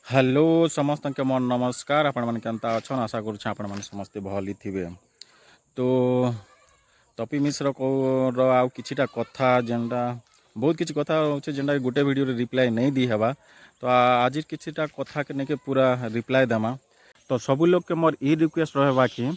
Hello समस्त के मोर नमस्कार। आपण मैंने केनता अच्छन आशा करुच्छे आपण मैंने समस्ते भली थे। तो तपी मिश्र को आउ किछिटा कथा जेनटा बहुत किसी कथा होचे जेनटा गोटे वीडियो रे रिप्लाई नहीं दी हेबा। तो आज किछिटा कथा के नेके पूरा रिप्लाई देमा। तो सबू लोग के मोर ई रिक्वेस्ट रहबा कि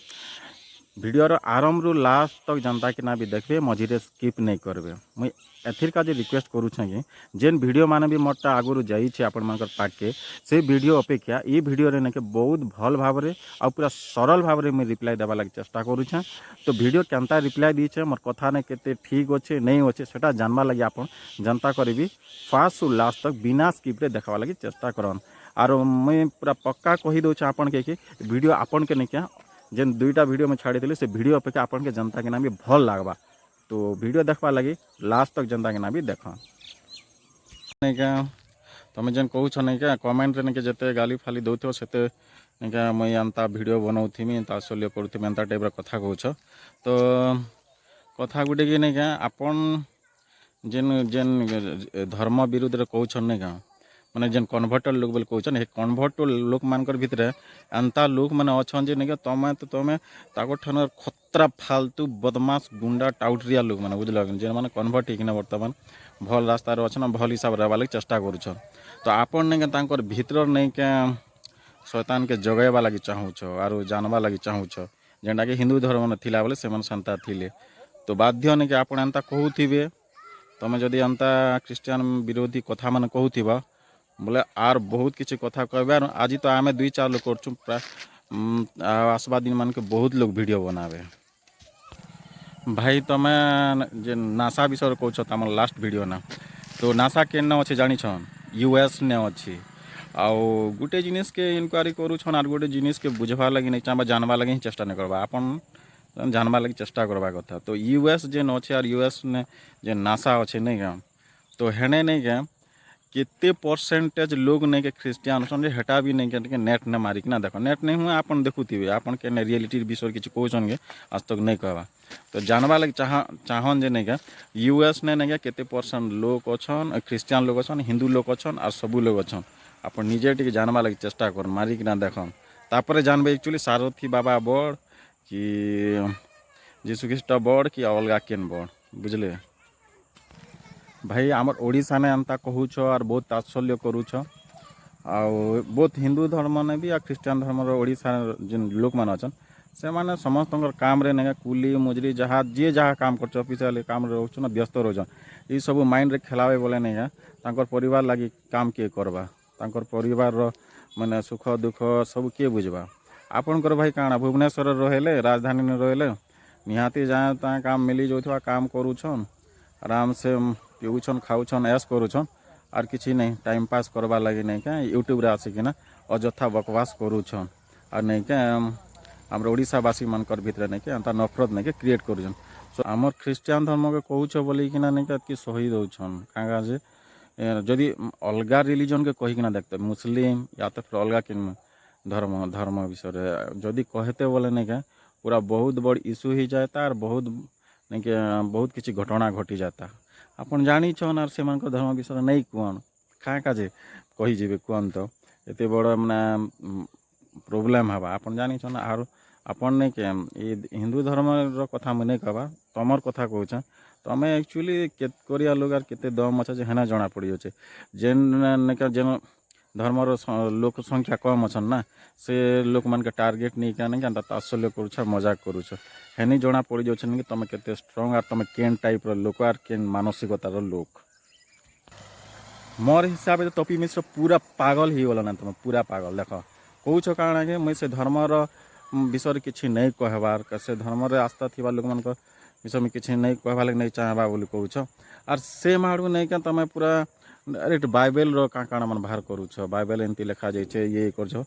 वीडियोर आरंभ रु लास्ट तक जनता कि ना भी देखबे, मझीरे स्किप नहीं करबे। मुई एथिर का रिक्वेस्ट करुछे कि जेन वीडियो माने भी मोरटा आगुरु जाइछे आपण मानकर पाके से वीडियो अपेक्षा ई वीडियो रे नेके बहुत भल भाव रे आ पूरा सरल भाव रे मुई रिप्लाई देबा लागि चेष्टा करुछे। तो वीडियो केनता रिप्लाई दीछे मोर कथा ने केते ठीक अच्छे नहीं अच्छे सेटा जानवा लगी आपण जनता करी फास्ट रु लास्ट तक बिना स्किप रे देखवा लगी चेष्टा करन। आर मुई पूरा पक्का कही दउछे आपण के कि वीडियो आपण के निके जेन दुईटा वीडियो में छाड़ी से वीडियो अपेक्षा आपन के जनता के नाम भी भल लागबा। तो वीडियो देखवा लगी लास्ट तक जनता के नाम भी देख नहीं क्या तुम जेन कहूछ नहीं क्या कमेंट नहीं जिते गाली फाली दौथ से क्या मुई एंता वीडियो बनाऊथी तात्सल्य करूथी एंता टाइप कथा कहूछ। तो कथा गुटे कि नहीं क्या आपन जेन जेन धर्म विरुद्ध कहूछ नहीं क्या माने जेन कन्वर्टर लोक बोले कहछन हे कन्वर्टर लोक मानकर भितर एंता लोक माने अछन जे नहीं तमे तो तमे ताको ठन खतरा फालतू बदमाश गुंडा टाउटरिया लोक माने बुझल जेन माने कन्वर्ट हिकना वर्तमान भल रास्ता रे अछन भल हिसाब रहबा लागि चेष्टा करूछन। तो आपन नहीं तांकर भीतर नहीं के शैतान के जगैबा लागि चाहूछ आरो जानबा लागि चाहूछ जेनटा कि हिंदू धर्म ने थिला बोले सेमन संता थिले। तो बाध्य नहीं कि आपन एंता कहूथिबे तमे जदि एंता क्रिश्चियन विरोधी कथा माने कहूथिबा बोले आर बहुत किसी कथा कहबे। आज तो आम दुई चार लोग करछुं प्राय आसबा दिन मान के बहुत लोग वीडियो बनावे। भाई तमे जे नासा विषय कहछ तमर लास्ट वीडियो ना तो नासा केन अच्छे जानी छन यूएस ने अच्छी आउ गोटे जिनिस के इनक्वारी करूछन आर गोटे जिनिस के बुझवा लगी नहीं चाहबा जानवा लगी चेष्टा नहीं करबा आपन जानवा लगी चेष्टा करबा कथा। तो यूएस जेन अच्छे आर यूएस ने जे नासा अच्छे नहीं क्या तो हेने नहीं क्या केते परसेंटेज लोग नहीं के ख्रीस्टियान सन हेटा भी नहीं के नेट ने मारिक ना देख नेट नहीं हुए आपन देखुथिबे आपन के रियलिटी विषय किसी कहछन के आज तक नहीं कहबा। तो जानवा लगे चाहन जे नहीं के यूएस ने नहीं के केते परसेंट लोग अच्छन ख्रीस्टियान लोग अच्छन हिंदू लोग अच्छन और सबू लोग अच्छन आपन निजे टिके जानवा लगे चेष्टा कर मारिक ना देखन तापर जानबे एक्चुअली सारथी बाबा बड़ कि जीशु ख्रीस्ट बड़ कि अलगा केन बड़ बुझले। भाई आमर ओडिशा ने एंता कहूछ और बहुत तात्सल्य करूछ आउ बहुत हिंदू धर्म ने भी आ ख्रीस्टियन धर्म ओडिशा जिन लोक मान अछन से माने समस्त काम रे ने कुली मुजरी जहाँ जे जहाँ काम कर ऑफिशियल काम रोच ना व्यस्त रोचन ये सब माइंड रे खेलावे बोले नहीं तांकर परिवार लगी काम किए करबा तांकर परिवार रो माने सुख दुख सब किए बुझबा। आपनकर भाई काଣା भुवनेश्वर रहेले राजधानी में रहेले निहाती जाए ता काम मिली जाउथवा काम करूछन आराम से पीऊछन खाऊछन ऐश करूछन आर किसी नहीं टाइम पास करवा लगे नहीं क्या यूट्यूब रे आसिकिना अजथा बकवास करूछन और नहीं क्या आम ओडिशावासी मनकर भितर नहीं क्या नफरत नहीं क्रिएट करूछन। सो आमर ख्रीस्टियन धर्म के कहूछ बोलिकिना नहीं क्या सही दउछन कागा जे जदि अलगा रिलीजन के कहिकिना देखते मुस्लिम या तो फिर अलगा किन धर्म धर्म विषय जदि कहते बोले नहीं क्या पूरा बहुत बड़ इश्यू ही जाता और बहुत नहीं कि बहुत किसी घटना घटी जाता आपन जानी छन आर से धर्म विषय नहीं कहन क्या काजे कही जीवे कहन तो एते बड़ माने प्रोब्लेम हवा आपन जानी छन आर आपन नहीं के हिंदू धर्म रो कथा में नहीं कहबा तमर कथा कहूछ तमें एक्चुअली केतकोरिया लोग आर केते दम अच्छे हेना जना पड़ी अच्छे जेन जेन धर्मर लोक संख्या कम अच्छन ना से लोक मान के टार्गेट नहीं क्या नहीं तात्सल्य करूछ मजाक करूछ हेनी जना पड़ जाऊन कि तुम केते स्ट्रंग आर तुम केन टाइप लोक आर केन मानसिकतार लोक। मोर हिसाब से तपी मिश्र पूरा पागल ही गला ना तुम पूरा पागल देख कहूछ काଣା कि मुझे से धर्मर विषय किसी नहीं कहबार से धर्म आस्था थी लोक मान विषय में किसी नहीं कहबा लगे नहीं चाहबा बोली कहूछ आर से मारू नहीं क्या तुम पूरा डायरेक्ट बाइबल रो काଣା मन बाहर करूछ बाइबल एमती लिखा जाइए ये कर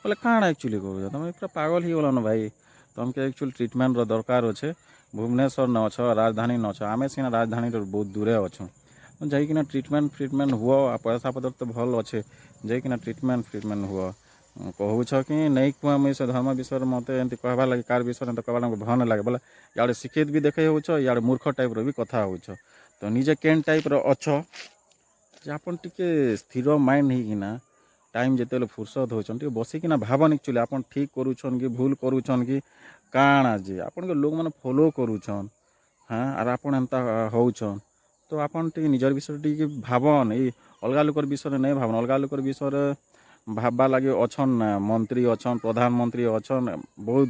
बोले काଣା एक्चुअली कहूछ तुम पूरा पागल ही गलन भाई तुमके एक्चुअली ट्रिटमेंट रो दरकार अच्छे भुवनेश्वर न अछ राजधानी न अछ आमे सीना राजधानी बहुत दूरे अच्छु जाइकिना ट्रिटमेंट हुआ पैसा पतर तो भल अच्छे जाइकिना ट्रिटमेंट हुआ कहूछ कि नहीं कह मुझे से धर्म विषय मत एमती कहबा लगे कार विषय तो कहबा भल लगे बोले इे शिक्षित भी देखे होड़ मूर्ख टाइप भी कथा हो तो निजे केन टाइप अच्छ जे आपन टिके स्थिर माइंड होना टाइम जिते फुर्सत होचन टे बसिकिना भाबन एक्चुअली आपन ठीक करूछन कि भूल करूछन कि काଣା जे आपन के लोक माने फॉलो करूछन। हाँ आर आपन एंता होउछन तो आपन टे निजर विषय टे भाबन ए अलगा लोकर विषय नहीं भाबन अलगा लोकर विषय भाबा लगे अछन ना मंत्री अछन प्रधानमंत्री अछन बहुत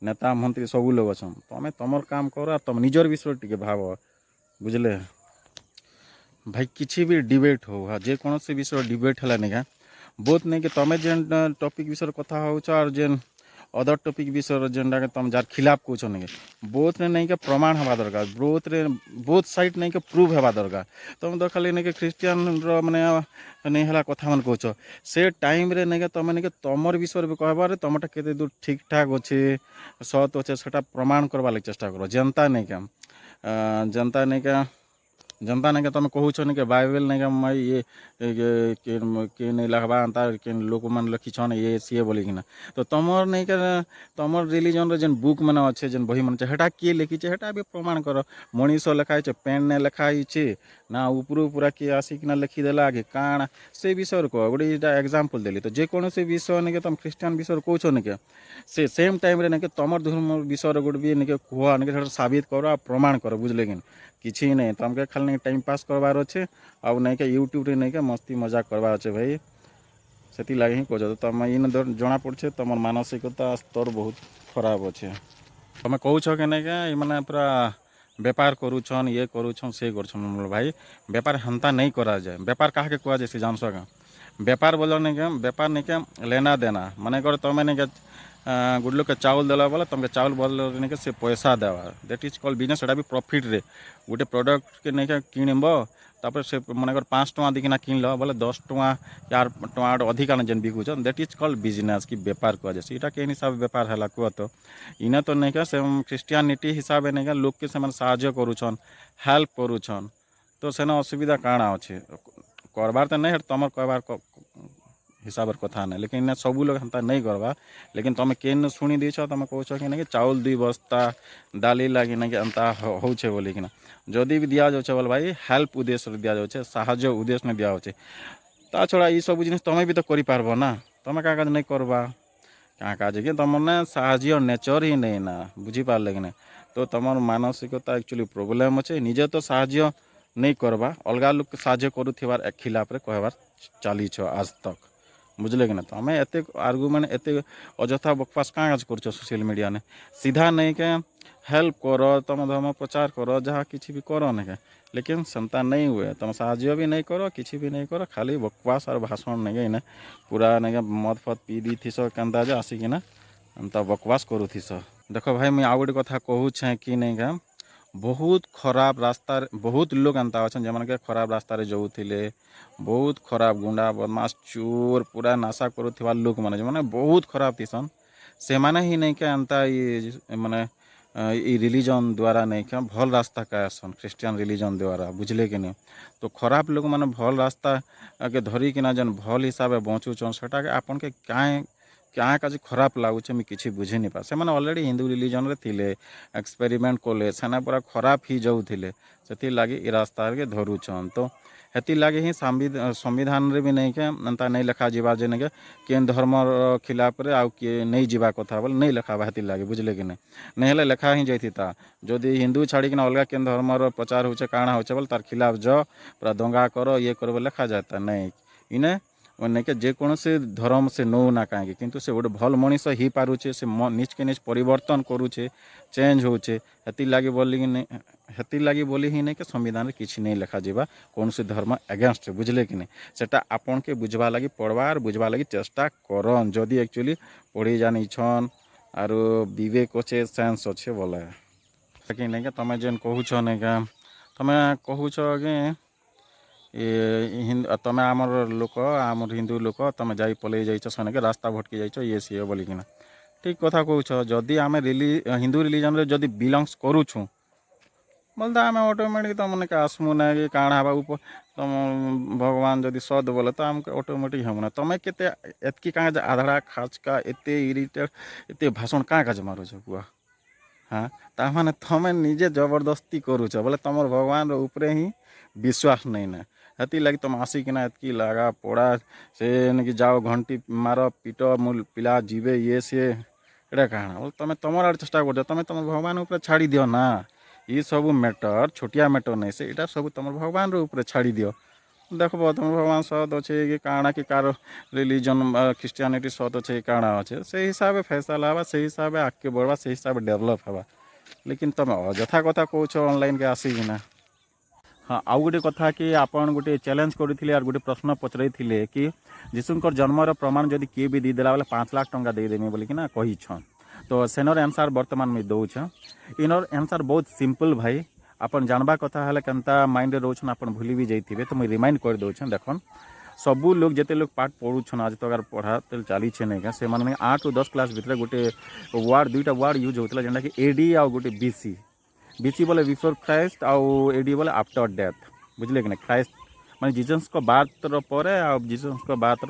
नेता मंत्री सब लोग अछन तमें तमर काम कर और तुम निजर विषय टे भाब बुझले भाई किसी भी डिबेट हो हाँ जेकोसी विषय डिबेट है नहीं बहुत नहीं कि तुम जेन टॉपिक विषय कथा हो और जेन अदर टॉपिक विषय जेनटा के तुम जार खिलाफ कौच नहीं बोथ ने नहीं के प्रमाण हवा दरकार बोथ साइड नहीं के प्रूव हवा दरकार तुम तो खाली नहीं के क्रिश्चियन माने नहीं है कथा मन कौच से टाइम रे नहीं के तुम नहीं के तुमर विषय भी कहबार तुमटा केते दूर ठीक ठाक अच्छे सत अच्छे से प्रमाण करवा लगे चेष्टा कर जनता नहीं क्या जनता नहीं क्या जनता नहीं के तुम कहूछ नहीं के बाइबल नहीं के मैं ये के नहीं लखबा अंता के लोक मन लिखिछन ये सी बोलिकिना तो तुमर नहीं के तुमर रिलीजन जेन बुक मन अच्छे जेन बही मन हेटा किए लिखिचे हेटा भी प्रमाण कर मनीष लिखाई पेन ने लिखाई ना उपरू पूरा किए आसिकिना लिखिदेला कि काण से विषय कह गोटे एग्जाम्पल देली तो जेकोसी विषय नहीं के तुम ख्रीष्टियन विषय कौच नहीं के से सेम टाइम रे नहीं के तुमर धर्म विषय गोटे भी नहीं के कह नहीं के साबित कर प्रमाण कर बुझले कि किसी नहीं तुमके खाली नहीं टाइम पास करवार अच्छे आउ नहीं के यूट्यूब रे नहीं के मस्ती मजाक करवार अच्छे भाई से लगे ही कह तुम इन जना पड़े तुम मानसिकता स्तर बहुत खराब अच्छे तुम कौच के नहीं के मैंने पूरा बेपार करूछन ये करूछन से कर भाई बेपार हेन्ता नहीं करा जाए बेपार कहा के कह जाए जानस का बेपार बोल नहीं के बेपार नहीं के लेना देना माने कर तुम नहीं के गुड लोग के चाउल देला बोला तुमके चाउल बोल नहीं के से पैसा देवा दैट इज कॉल्ड बिजनेस एटा भी प्रॉफिट रे गोटे प्रोडक्ट के नहीं के किणब तापर से मनकर 5 टଙ୍କା दिखना किन लो बोले 10 टଙ୍କା यार टଙ୍କା अधिका जेन बिकुछ दैट इज कॉल्ड बिजनेस कि बेपार कह जाए इटा के हिसाब बेपार है कह तो इने तो नहीं के से क्रिश्चियनिटी हिसाब नहीं के लोक के से साहाय्य करूछन हेल्प करूछन तो सेना असुविधा काଣା अच्छे करबार तो नहीं तुम कहबार हिसाब कथा नहीं लेकिन सब लोग हेन्ता नहीं करवा लेकिन तुम केन शुणी देछ तुम कौच कि नहीं चाउल 2 बस्ता डाली लगे नहीं एंता होचे बोलिकिना जदि भी दिया जाए बोल भाई हेल्प उद्देश्य दिया जाए साहाय्य उद्देश्य में दिया होचे ता छड़ा ये सब जिन तुम भी तो कर ना तुम क्या नहीं करवा क्या काज कि तुम ने साहाय्य नेचर ही नहीं ना बुझीपारे कि नहीं तो तुम मानसिकता एक्चुअली प्रोब्लेम अच्छे निजे तो साहाय्य नहीं करवा अलग लोग साहाय्य करूबार खिलाफ कहबार चली आज तक बुझले कि ना तुम एत आर्गुमेंट एत अजथा बकवास क्या कर सोशल मीडिया ने सीधा नहीं के हेल्प कर तुम धर्म प्रचार कर जहाँ किसी भी कर नहीं के लेकिन सेंता नहीं हुए तुम साहाय्य भी नहीं कर किसी भी नहीं कर खाली बकवास और भाषण नहीं के पूरा नहीं के मद फद पी दी थी केन्ता जे आसिकिना एंता बकवास करूथीस देख भाई मुझे आउ गोटे कथा कहूँ कि नहीं के बहुत खराब रास्ता बहुत लोग एंता अच्छा जमान के खराब रास्तार जाऊे बहुत खराब गुंडा बदमाश चोर पूरा नाशा करुवा लोक मैंने बहुत खराब थीसन से माने ही नहीं क्या एंता माने रिलीजन द्वारा नहीं क्या भल रास्ता का आसन क्रिश्चियन रिलीजन द्वारा बुझले कि नहीं तो खराब लोग मैंने भल रास्ता के धरिकिना जेन भल हिसाब से बचुचन सेटा के आपन के क्या काज खराब लगुचे मुझे किसी बुझे नहीं पार से अलरेडी हिंदू रिलीजन रे थिले एक्सपेरिमेंट कले सेना पूरा खराब ही जाऊे से लगे ये रास्ता के धरुचन तो हेती लगे ही संविधान रे भी नहीं के एंता नहीं लिखा जीवा जे नहीं के धर्म खिलाफ रे आउ किए नहीं जीवा कथा बोले नहीं लिखा हेती लगे बुझले कि नहीं हेले लिखा ही जाता जदि हिंदू छाड़िकिना अलग के धर्म प्रचार होचे काଣା होचे बोले तार खिलाफ जाओ पूरा दंगा करो ये करो लिखा जाता नहीं इने नहीं के जेकोसी धर्म से नौ ना कहीं किंतु से गोटे भल मनीष ही पारुचे से निज के निज परिवर्तन करुचे चेंज होचे हेती लगी बोली हेती लगी बोली ही नहीं के संविधान किसी नहीं लिखा जावा कौन से धर्म एगेंस्ट बुझले कि नहीं सेटा आपन के बुझवा लगी पढ़वार बुझवा लगी चेष्टा करन जदि एक्चुअली पढ़ी जानी छन आर विवेक अच्छे सेंस अच्छे बोले कि नहीं तुम जेन कहूछ नहीं क्या तुम कहूछ कि तुम आमर लोक आमर हिंदू लोक तुम जा पलि जाइछ सने के रास्ता भटकी जाइछ ये सी बोलिकिना ठीक कथा कहूछ जदि आम हिंदू रिलीजन रे जदि बिलंग्स करूछु बोल तो आम ऑटोमेटिक तुम के आसमु ना कि काଣା हवा तुम भगवान जदि सद बोले तो आमके ऑटोमेटिक हम ना तुम के एतकी क्या आधड़ा खाचका एत इरिटेट एत भाषण क्या काज मारुछ कुआ हाँ ताने तुम निजे जबरदस्ती करूछ बोले तुम भगवान ऊपर ही विश्वास नहीं ना हेती लगी तुम आसिकिना एतकी लगा पड़ा से कि जाओ घंटी मार पीट मूल पिला जीवे ये सी एटा कहाँ तुम तुम आड़े चेष्टा कर तुम तुम भगवान उपर छाड़ी दियो ना ये सब मैटर छोटिया मैटर नहीं से यहाँ सब तुम भगवान ऊपर छाड़ी दियो देखो तुम भगवान सत अच्छे कि काଣା कि कार रिलीजन क्रिश्चियनिटी सत अच्छे काଣା अच्छे से हिसाब फैसला हवा से हिसाब आगे बढ़वा से हिसाब डेभलप हवा लेकिन तुम अଯଥା कथा कौच ऑनलाइन के आसिकिना। हाँ आउ गोटे कथा कि आपन गोटे चैलेंज करते और गोटे प्रश्न पचर कि जीशुकर जन्मर प्रमाण जदि किए भी देदेला बेले 5 लाख टंका देदेमी बोलिकिना कहीछन तो सेनर आंसर बर्तमान मुझे दौछ इनर आंसर बहुत सिंपल भाई आपन जानवा कथा है केनता माइंड रे रोचन आपन भूली भी जाइए तो मुझे रिमाइंड कर दौछन देखन सबू लोग जिते लोग पाठ पढ़ुछन आज तक पढ़ा चली नहीं से 8 ରୁ 10 क्लास भितर गोटे वार्ड दुईटा वार्ड यूज होता जेनटा कि एडी आ गोटे बीसी बीसी बोले बिफोर क्राइस्ट आउ एडी बोले आफ्टर डेथ बुझले कि ना क्राइस्ट माने जीसस को बात पर जीसस को बात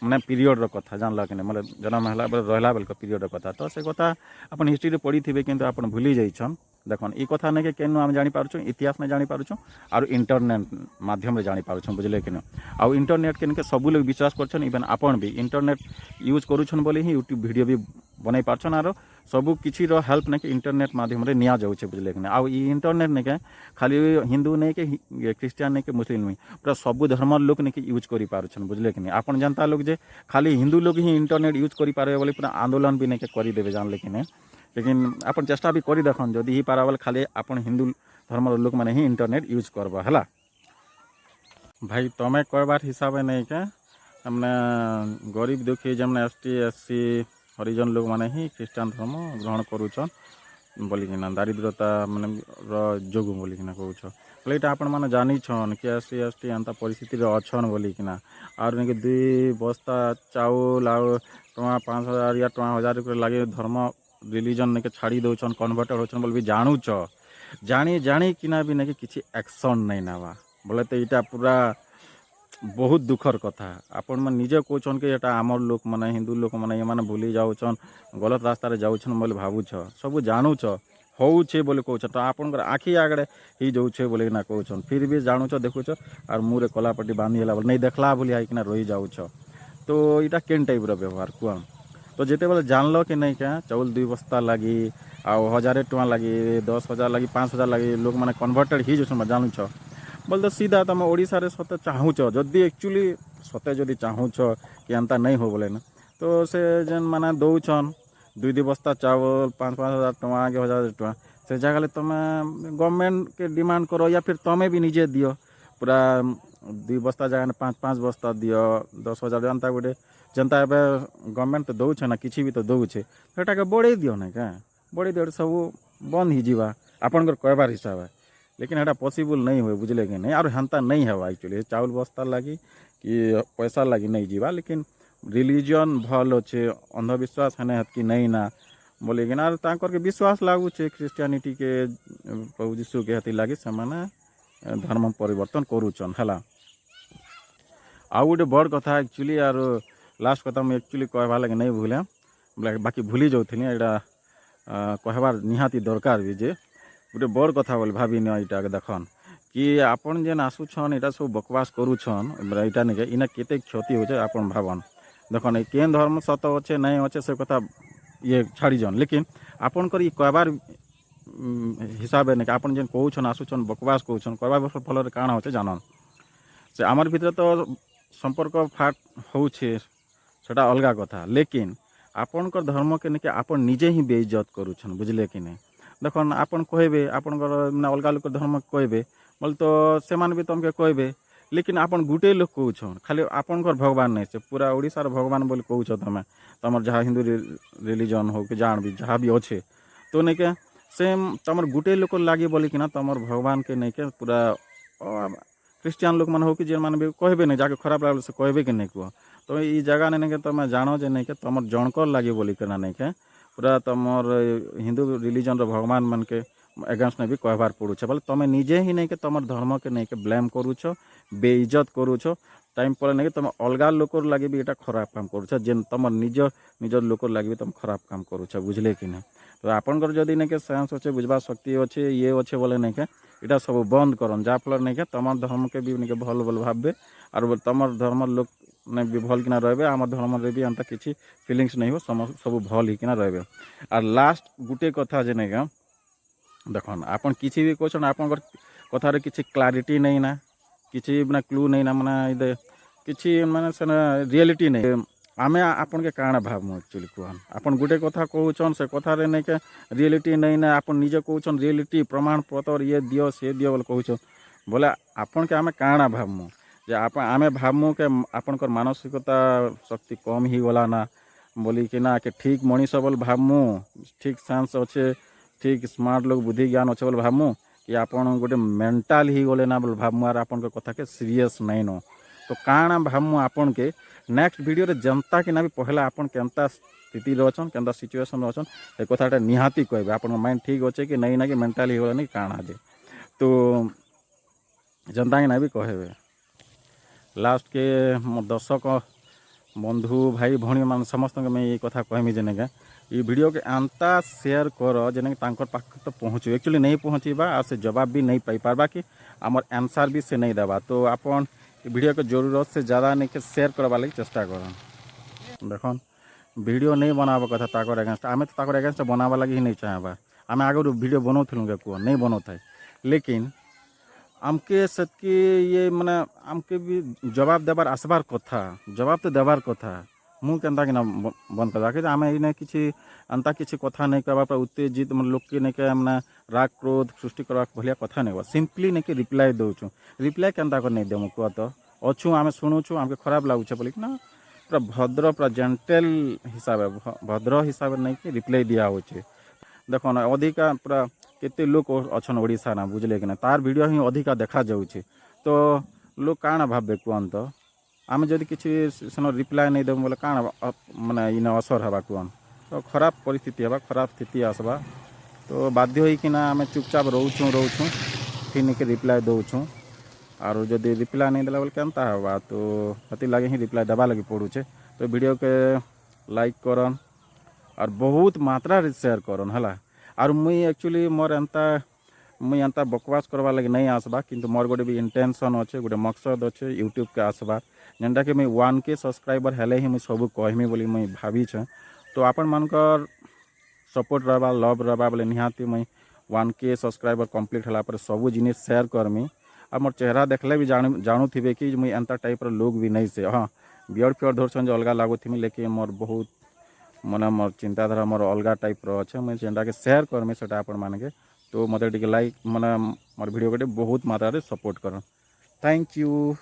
माने पीरियड कथा जानल कि मतलब जन्म है रहा बेल पीरियड कथा तो से कथा अपन हिस्ट्री पढ़ी थे कि अपन भूली जाइछन देखन ई कथा नहीं केनु आम जानी पारुछन इतिहास में जानी पारुछन और इंटरनेट माध्यम रे जानी पारुछन बुझले कि ना आउ इंटरनेट के सब लोग विश्वास करछन इवन आपन भी इंटरनेट यूज करूछन बोले ही यूट्यूब वीडियो भी बनाई पारछन आरो सबू किसी हेल्प नहीं कि इंटरनेट माध्यम रे निया जाउछे बुझले कि ना आउ ई इंटरनेट नहीं के खाली हिंदू नहीं के क्रिश्चियन नहीं के मुस्लिम नहीं पूरा सबू धर्म लोग नहीं कि यूज करि पारुछन बुझले कि ना आपन जनता लोग जे खाली हिंदू लोग ही इंटरनेट यूज करि पारे बोले पूरा आंदोलन भी नहीं के करि देबे जानले कि ना लेकिन अपन चेष्टा भी करी देखन जदि ही पारा बोले खाली अपन हिंदू धर्म लोक मैंने ही इंटरनेट यूज करबा है भाई तमें कहबार हिसाब नहीं के हमने गरीब दुखी जमने एसटी एससी हरिजन लोग मैंने ही क्रिश्चियन धर्म ग्रहण करुचन बोलिकिना दारिद्रता माने जोगु बोलिकिना कहूछ बोले यहाँ आपण मैंने जानिछन कि एससी एसटी एंता परिस्थिति अच्छन बोलिकिना और नहीं 2 बस्ता चाउल आउ टଙ୍କା 5,000 या टଙ୍କା 1,000 लगे धर्म रिलीजन नहीं के छाड़ी दौन कन्वर्टर होचन बोल भी जानूच जानी जानी किना भी नहीं किसी एक्शन नहीं नावा बोले तो यहाँ पूरा बहुत दुखर कथा आपण मैंने निजे कहन कि यहाँ आमर लोक मैंने हिंदू लोक मैंने ये मैंने भूली जाऊन गलत रास्तार जाऊन बोले भावुछ सब जानूच होचे बोले कहूछ तो आपण आखि आगड़े ही जाऊे बोले ना कहन फिर भी जानूच देखुच और मुँह कलापट्टी बांधीला बोले नहीं देखला बोली आईकिना रही जाऊच तो यहाँ केन टाइप व्यवहार कह तो जिते बेले जानल कि नहीं क्या चाउल 2 बस्ता लगी आउ 1,000 टଙ୍କା लगी 10,000 लगी 5,000 लगी लोक मैंने कन्वर्टेड ही जो जानूच बोल तो सीधा तुम ओडिशा रे सते चाहूच जदि एक्चुअली सते जदि चाहूच कि एंता नहीं हो बोले ना तो से जेन माने दौछन 2 बस्ता चावल 5,000 टଙ୍କା के 1,000 टଙ୍କା से जगह तुम गवर्नमेंट के डिमांड करो या फिर तुम्हें भी निजे दियो पूरा 2 बस्ता जगह 5-5 बस्ता दियो 10,000 जनता गोटे जनता एवं गवर्नमेंट तो दौचे ना किसी भी तो दौचे सेटा के बढ़े दियो ना क्या बढ़े दियो सब बंद ही जीवा आपन कहबार हिसाब है लेकिन एटा पॉसिबल नहीं हुए बुझले कि नहीं और हेन्ता नहीं है एक्चुअली चाउल बस्ता लगी कि पैसा लगी नहीं जीवा लेकिन रिलीजन भल अच्छे अंधविश्वास है कि नहीं ना बोले कि ना तांकर के विश्वास लागुचे क्रिश्चियनिटी के प्रभु यीशु के हती लगी से धर्म परिवर्तन करूचन है आउ गोटे बड़ कथा एक्चुअली आर लास्ट कथा मुझे एक्चुअली कहबार लगे नहीं भूले बोले बाकी भूली जाऊनी यहाँ कहबार निहाती दरकार भी जे गोटे बड़ कथा बोले भाभी यहाँ देखन कि आपन जेन आसुछन यहाँ सब बकवास करुछन यहाँ नहीं इना केते क्षति होचे आपन भावन देखन केन धर्म सत अच्छे नहीं अच्छे से कथा ये छाड़ी जन लेकिन आपन कर कहबार हिसाब नहीं आपन जेन कहूछन आसुछन बकवास कहूछन कहबार फल काण होचे जानन से आमर भितर तो संपर्क फाट होछे सेटा अलगा कथा लेकिन आपनकर धर्म के नहीं आपन निजे ही बेइज्जत करुछन बुझले कि नहीं देखन आपन कहबे आपनकर अलगा लोक धर्म कहबे बोल तो से भी तुमके कहबे लेकिन आपन गुटे लोक कहूछन खाली आपनकर भगवान नहीं से पूरा ओडिशार भगवान बोली कहूछ तुम तुम जहाँ हिंदू रिलीजन हो कि जान भी जहाँ भी अच्छे तो नहीं के सेम तुम गुटे लोक लगे बोली कि ना तुम भगवान के नहीं के पूरा क्रिश्चियन लोक मन हो कि जेन भी कहबे नहीं जाके खराब लगे से कहबे कि नहीं कह तो ये जगह नहीं के तुम जानो जे नहीं के तुम जनकर लगे बोली करना नहीं के पूरा तुम हिंदू रिलीजन भगवान मन के एगेंस्ट भी कहबार पड़ुछ बोले तुम निजे ही नहीं के तुम धर्म के नहीं के ब्लेम करुछ बेइज्जत करुछ टाइम पर नहीं तुम अलग लोक लगे भी ये खराब काम करुछ जेन तुम निज निज लोक लगे तुम खराब काम करुछ बुझले कि ना। तो आपनकर जदि नहीं के सेंस अच्छे बुझवा शक्ति अच्छे ये अच्छे बोले नहीं के इटा सब बंद करन जाफल नहीं के तुम धर्म के भी नहीं भल भल भावे और तुम धर्म लोक ने भी भल किना रहे आम धर्म रे भी एंता किसी फिलिंग्स नहीं हो सब भल ही किना रहे। और लास्ट गुटे कथा जे नहीं देखन आपन किसी भी क्वेश्चन आपन कथार किसी क्लारिटी नहीं ना किसी माने क्लू नहीं ना माने किसी माने से रियलिटी नहीं आमे आपन के काना भाव एक्चुअली कहन आपन गुटे कथा कहउछन से कथार नहीं के रियलिटी नहीं ना आपन निजे कहउछन रियलिटी प्रमाण पत्र ये दियो से दियो बोले कहउछन बोले आपन के आमे काना भाव जे आप आमे भावमु के आपनकर मानसिकता शक्ति कम ही गला ना बोली कि ना कि ठीक मनीष बोल भावमु ठीक सेंस अच्छे ठीक स्मार्ट लोग बुद्धि ज्ञान अच्छे बोल भावमु कि आपन गोटे मेंटाल ही गले ना बोल भावमु और आपन के कथा के सीरियस नहीं नो। तो काना भावमु आपन के नेक्स्ट वीडियो रे जनता कि ना भी पहला आपन केनता स्थिति रचन केनता सिचुएशन रचन ए कथाटा निहाती कहबे आपन माइंड ठीक अच्छे कि नहीं ना कि मेंटाल ही गले नहीं काना जे तो जनता कि ना भी कहबे। लास्ट के मो दर्शक बंधु भाई भौणी मान समस्त मैं ये कथा कहमी जेने ये वीडियो के अंता शेयर कर जेने पाख तो पहुँचू एक्चुअली नहीं पहुँचवा आ से जवाब भी नहीं पाई पारबा कि आमर आंसर भी से नहीं देवा। तो आपन वीडियो के जरूरत से ज़्यादा नहीं के शेयर करवा लगी चेष्टा कर देखन वीडियो नहीं बनावा कथा ताकर एगेंस्ट आमे तो ताकर एगेंस्ट बनावा लगी ही नहीं चाहबा आमे आगे वीडियो बनौलु कह नहीं बनौता लेकिन आमके सतके ये माने आमके भी जवाब देवार आसबार कथा जवाब तो देवार कथा मुँह केन्ता कि बंद करवा कि आम ये किसी अंता किसी कथा नहीं करवा उत्तेजित मतलब लोक के नहीं के मैंने राग क्रोध सृष्टि करवा भलिया कथा नहीं सिंपली नहीं कि रिप्लाई दौचु रिप्लाई केन्ता कर नहीं देमु कह तो अच्छु आम शुणुचु आमके खराब लगुचे बोली ना पूरा भद्र पूरा जेंटेल हिसाब भद्र हिसाब नहीं कि रिप्लाई दिया हो देखो ना अधिका पूरा केते लोक अच्छन ओडिशा ना बुझले कि ना तार वीडियो ही अधिका देखा जाउछे तो लोक काना भाबे कहन तो आम जदि किसी सेन रिप्लाई नहीं देबु बोले काना माने इन असर हवा कहन तो खराब परिस्थिति हवा खराब स्थिति आसबा तो बाध्य होइकिना आम चुपचाप रोचु फिर नहीं रिप्लाई दौचु और जदि रिप्लाई नहीं देला बोले केनता हवा तो हती लगे ही रिप्लाई देवा लगे पड़ुचे। तो वीडियो के लाइक करन और बहुत मात्रा रे शेयर करन हला और मुई एक्चुअली मोर एंता बकवास करवा लगे नहीं आसबा किंतु मोर गोटे भी इंटेंशन अच्छे गोटे मकसद अच्छे यूट्यूब के आसबा जेनटा कि मुई 1K सब्सक्राइबर हेले ही मुई सब कहमी बोली मुई भावीछे। तो आपण मानकर सपोर्ट रहबा लव रहबा बोले निहाती मुई 1K सब्सक्राइबर कंप्लीट होला पर सब जिनिस शेयर करमी और मोर चेहरा देखले भी जानू थिबे कि मुई एंता टाइप रो लोग भी नहीं से हाँ बियर्ड फियर्ड धरछन जो अलग लागुथिमी लेकिन मोर बहुत मन मोर चिंताधारा मोर अलग टाइप रो अच्छे मुझे जेनटा के शेयर करमी सेटा आपण मानके तो मत लाइक माने मोर वीडियो को बहुत मात्रा सपोर्ट कर। Thank you.